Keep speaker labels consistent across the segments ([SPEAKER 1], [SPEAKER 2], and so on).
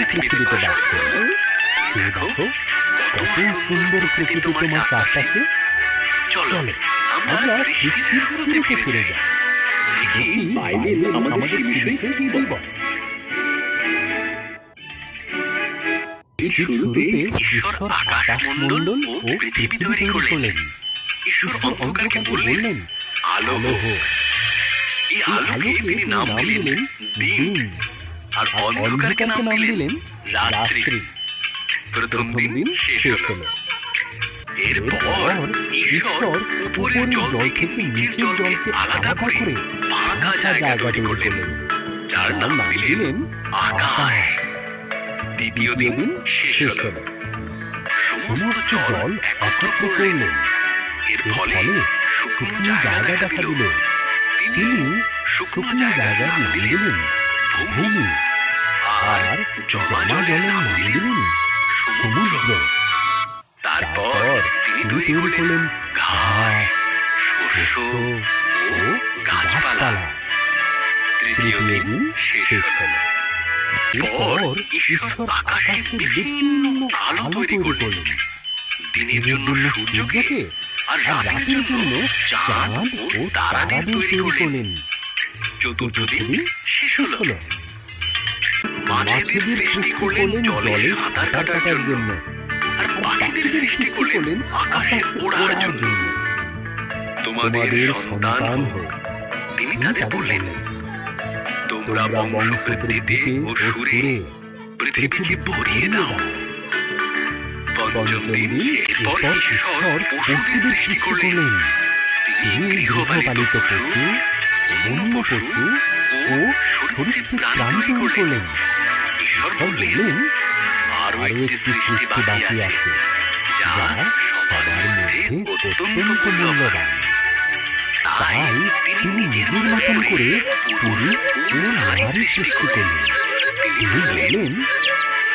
[SPEAKER 1] পৃথিবীতে বাস করে। চেয়ে দেখো কত সুন্দর প্রকৃতি তোমার চারপাশে। চলো আমরা সৃষ্টির শুরুতে ফিরে যাই, দেখি বাইবেল আমাদের বিষয়ে কি বলে। শুরুতে ঈশ্বর আকাশমণ্ডল ও পৃথিবী তৈরি করলেন। ঈশ্বর অন্ধকারকে বললেন, আলো হোক। এই আলোকে তিনি নাম দিলেন দিন, আর অন্ধকারকে নাম দিলেন রাত্রি। প্রথম দিন শেষ হলো। এরপর ঈশ্বর উপরের জল থেকে নিচের জলকে আলাদা করে ফাঁকা জায়গা তৈরি করলেন, যার নাম দিলেন আকাশ। দ্বিতীয় দিন শেষ হলো। সমস্ত জল একত্র করলেন। এর ফলে শুকনো জায়গা দেখা দিল। তিনি শুকনো জায়গার নাম দিলেন ভূমি, আর জমা জলের নাম দিলেন সমুদ্র। তারপর তিনি তৈরি করলেন ঘাস, শস্য ও গাছপালা। তৃতীয় দিন শেষ হলো। এরপর ঈশ্বর আকাশের বিভিন্ন আলো তৈরি করলেন, দিনের জন্য সূর্যকে আর রাতের জন্য চাঁদ ও তারাদের তৈরি করলেন। চতুর্থ দিন শেষ হলো। মাছেদের সৃষ্টি করলেন জলে সাঁতার কাটার জন্য, আর পাখিদের সৃষ্টি করলেন আকাশে ওড়ার জন্য। তোমাদের সন্তান হোক, তিনি তাদের বললেন, তোমরা বংশবৃদ্ধিতে ও সুরে পৃথিবীকে ভরিয়ে দাও। পঞ্চম দিন এরপর ঈশ্বর পশুদের সৃষ্টি করলেন। তিনি গৃহপালিত পশু, বন্য পশু ও সরীসৃপ প্রাণী তৈরি করলেন। ঈশ্বর বললেন, আরো একটি সৃষ্টি বাকি আছে, যা সবার মধ্যে অত্যন্ত মূল্যবান। তাই তিনি নিজের মতন করে পুরুষ ও নারী সৃষ্টি করলেন। তিনি বললেন,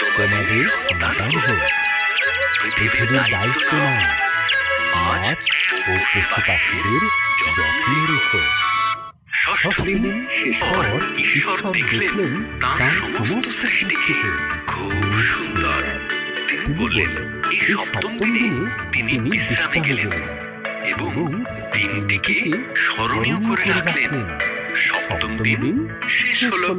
[SPEAKER 1] তোমাদের সন্তান হোক, পৃথিবীর দায়িত্ব নাও, মাছ ও পশু পাখিদের যত্ন রেখো। ষষ্ঠ দিন শেষ হওয়ার ঈশ্বর দেখলেন তাঁর সমস্ত সৃষ্টিকে খুব সুন্দর। তিনি বললেন, এই সপ্তম দিনে তিনি বিশ্রামে গেলেন এবং দিনটিকে স্মরণীয় করে রাখলেন। সপ্তম দিন শেষ হলো।